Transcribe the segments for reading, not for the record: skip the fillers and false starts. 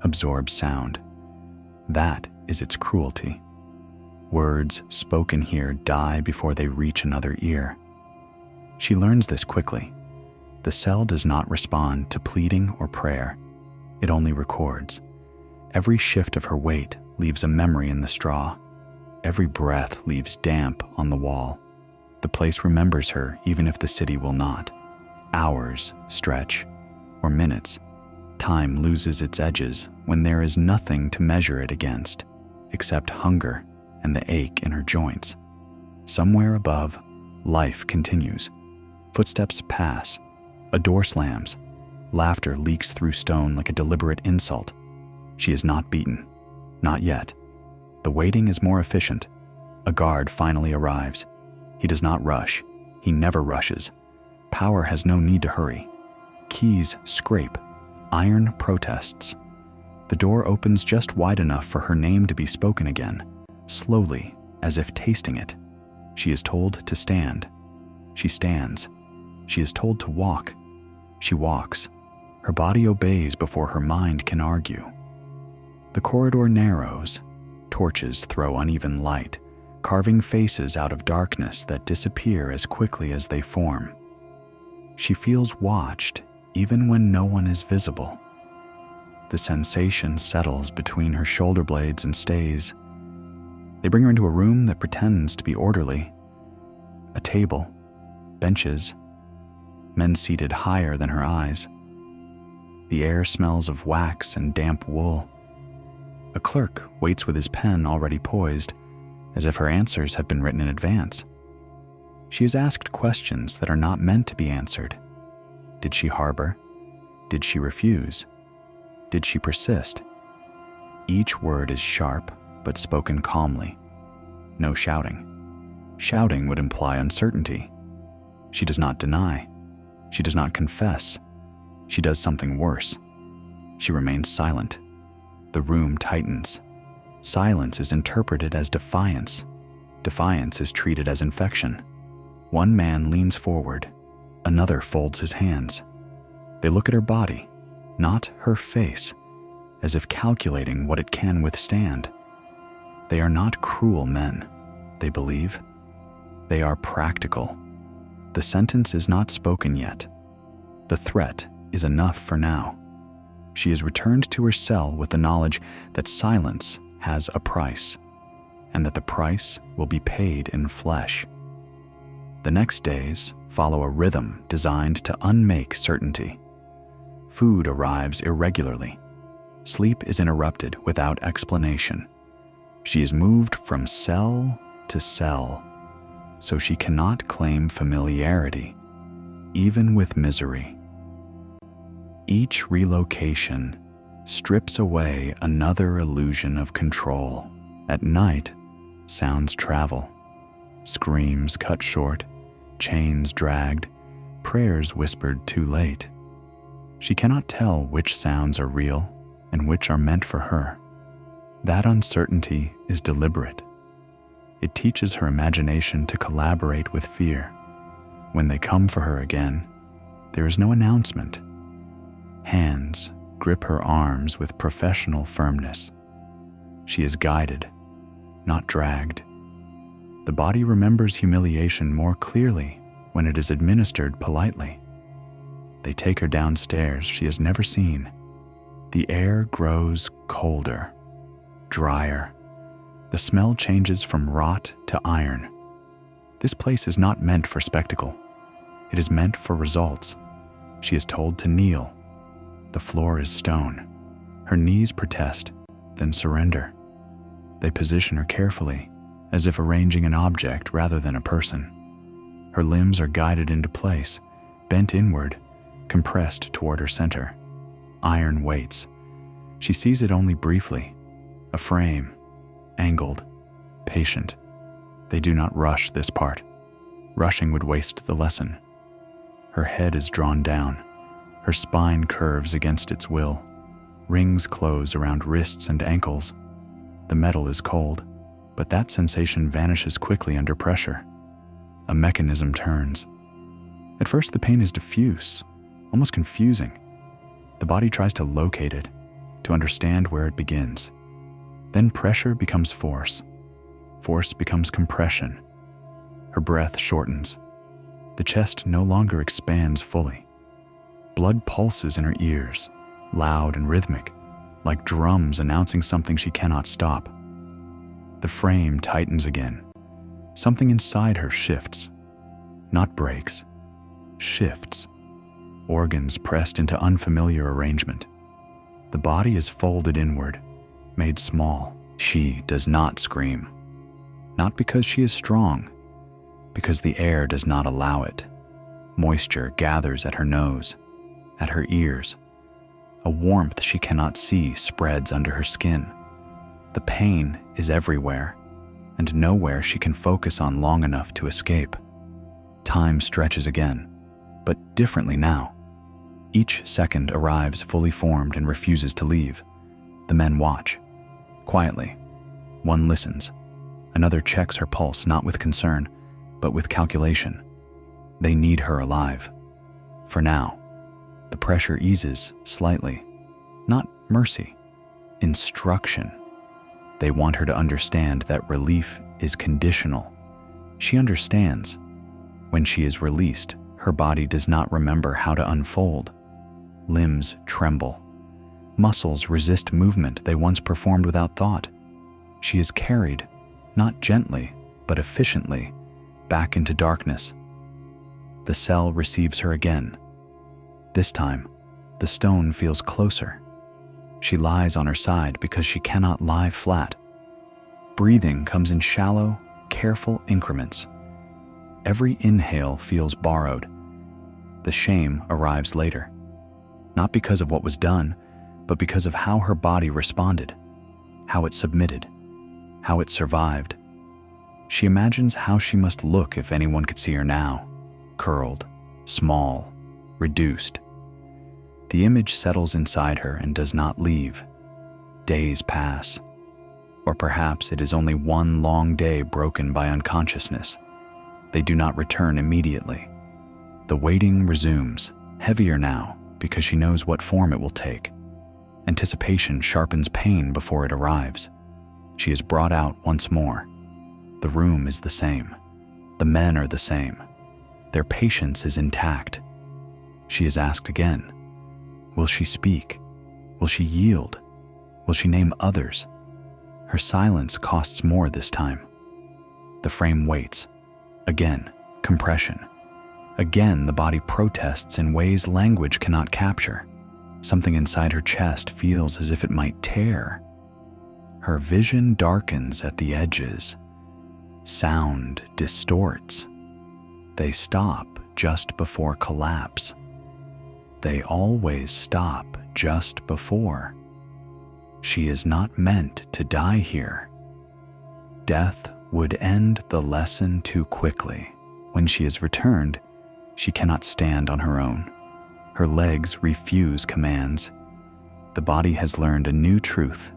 absorbs sound. That is its cruelty. Words spoken here die before they reach another ear. She learns this quickly. The cell does not respond to pleading or prayer. It only records. Every shift of her weight leaves a memory in the straw. Every breath leaves damp on the wall. The place remembers her even if the city will not. Hours stretch, or minutes. Time loses its edges when there is nothing to measure it against, except hunger and the ache in her joints. Somewhere above, life continues. Footsteps pass. A door slams. Laughter leaks through stone like a deliberate insult. She is not beaten. Not yet. The waiting is more efficient. A guard finally arrives. He does not rush. He never rushes. Power has no need to hurry. Keys scrape. Iron protests. The door opens just wide enough for her name to be spoken again, slowly, as if tasting it. She is told to stand. She stands. She is told to walk. She walks. Her body obeys before her mind can argue. The corridor narrows. Torches throw uneven light, carving faces out of darkness that disappear as quickly as they form. She feels watched, even when no one is visible. The sensation settles between her shoulder blades and stays. They bring her into a room that pretends to be orderly. A table, benches, men seated higher than her eyes. The air smells of wax and damp wool. A clerk waits with his pen already poised, as if her answers have been written in advance. She is asked questions that are not meant to be answered. Did she harbor? Did she refuse? Did she persist? Each word is sharp, but spoken calmly. No shouting. Shouting would imply uncertainty. She does not deny. She does not confess. She does something worse. She remains silent. The room tightens. Silence is interpreted as defiance. Defiance is treated as infection. One man leans forward. Another folds his hands. They look at her body, not her face, as if calculating what it can withstand. They are not cruel men, they believe. They are practical. The sentence is not spoken yet. The threat is enough for now. She is returned to her cell with the knowledge that silence has a price, and that the price will be paid in flesh. The next days follow a rhythm designed to unmake certainty. Food arrives irregularly. Sleep is interrupted without explanation. She is moved from cell to cell, so she cannot claim familiarity, even with misery. Each relocation strips away another illusion of control. At night, sounds travel. Screams cut short, chains dragged, prayers whispered too late. She cannot tell which sounds are real and which are meant for her. That uncertainty is deliberate. It teaches her imagination to collaborate with fear. When they come for her again, there is no announcement. Hands grip her arms with professional firmness. She is guided, not dragged. The body remembers humiliation more clearly when it is administered politely. They take her downstairs she has never seen. The air grows colder, drier. The smell changes from rot to iron. This place is not meant for spectacle. It is meant for results. She is told to kneel. The floor is stone. Her knees protest, then surrender. They position her carefully, as if arranging an object rather than a person. Her limbs are guided into place, bent inward, compressed toward her center. Iron waits. She sees it only briefly. A frame, angled, patient. They do not rush this part. Rushing would waste the lesson. Her head is drawn down. Her spine curves against its will. Rings close around wrists and ankles. The metal is cold, but that sensation vanishes quickly under pressure. A mechanism turns. At first, the pain is diffuse, almost confusing. The body tries to locate it, to understand where it begins. Then pressure becomes force. Force becomes compression. Her breath shortens. The chest no longer expands fully. Blood pulses in her ears, loud and rhythmic, like drums announcing something she cannot stop. The frame tightens again. Something inside her shifts. Not breaks, shifts. Organs pressed into unfamiliar arrangement. The body is folded inward, made small. She does not scream. Not because she is strong, because the air does not allow it. Moisture gathers at her nose, at her ears. A warmth she cannot see spreads under her skin. The pain is everywhere, and nowhere she can focus on long enough to escape. Time stretches again, but differently now. Each second arrives fully formed and refuses to leave. The men watch, quietly. One listens. Another checks her pulse, not with concern, but with calculation. They need her alive. For now, the pressure eases slightly. Not mercy, instruction. They want her to understand that relief is conditional. She understands. When she is released, her body does not remember how to unfold. Limbs tremble. Muscles resist movement they once performed without thought. She is carried, not gently, but efficiently, back into darkness. The cell receives her again. This time, the stone feels closer. She lies on her side because she cannot lie flat. Breathing comes in shallow, careful increments. Every inhale feels borrowed. The shame arrives later, not because of what was done, but because of how her body responded, how it submitted, how it survived. She imagines how she must look if anyone could see her now, curled, small, reduced. The image settles inside her and does not leave. Days pass, or perhaps it is only one long day broken by unconsciousness. They do not return immediately. The waiting resumes, heavier now, because she knows what form it will take. Anticipation sharpens pain before it arrives. She is brought out once more. The room is the same. The men are the same. Their patience is intact. She is asked again. Will she speak? Will she yield? Will she name others? Her silence costs more this time. The frame waits. Again, compression. Again, the body protests in ways language cannot capture. Something inside her chest feels as if it might tear. Her vision darkens at the edges. Sound distorts. They stop just before collapse. They always stop just before. She is not meant to die here. Death would end the lesson too quickly. When she is returned, she cannot stand on her own. Her legs refuse commands. The body has learned a new truth.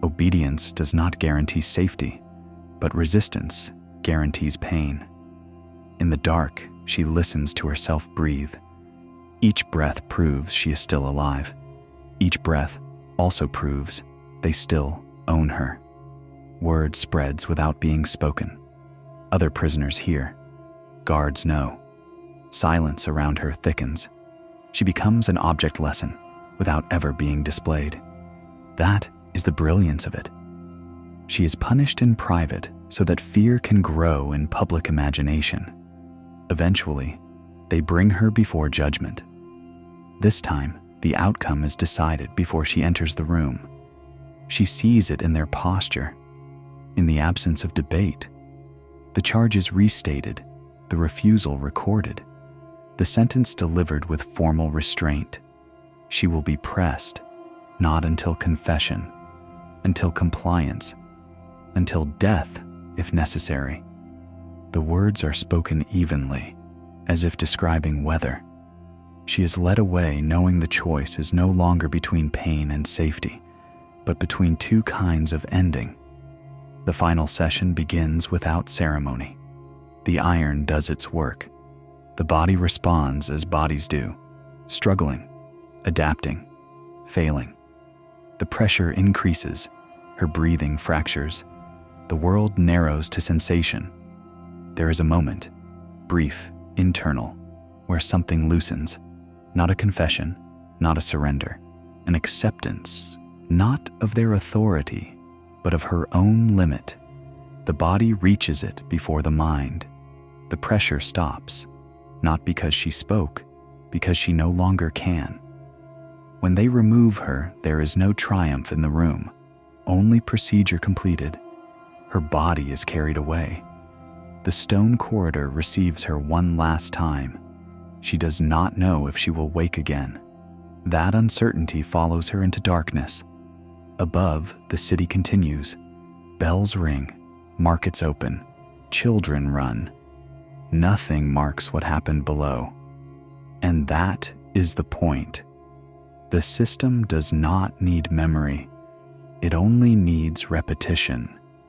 Obedience does not guarantee safety, but resistance guarantees pain. In the dark, she listens to herself breathe. Each breath proves she is still alive. Each breath also proves they still own her. Word spreads without being spoken. Other prisoners hear. Guards know. Silence around her thickens. She becomes an object lesson without ever being displayed. That is the brilliance of it. She is punished in private so that fear can grow in public imagination. Eventually, they bring her before judgment. This time, the outcome is decided before she enters the room. She sees it in their posture, in the absence of debate. The charge is restated, the refusal recorded, the sentence delivered with formal restraint. She will be pressed, not until confession, until compliance, until death, if necessary. The words are spoken evenly, as if describing weather. She is led away knowing the choice is no longer between pain and safety, but between two kinds of ending. The final session begins without ceremony. The iron does its work. The body responds as bodies do, struggling, adapting, failing. The pressure increases, her breathing fractures. The world narrows to sensation. There is a moment, brief, internal, where something loosens. Not a confession, not a surrender. An acceptance, not of their authority, but of her own limit. The body reaches it before the mind. The pressure stops, not because she spoke, because she no longer can. When they remove her, there is no triumph in the room, only procedure completed. Her body is carried away. The stone corridor receives her one last time. She does not know if she will wake again. That uncertainty follows her into darkness. Above, the city continues. Bells ring, markets open, children run. Nothing marks what happened below. And that is the point. The system does not need memory. It only needs repetition.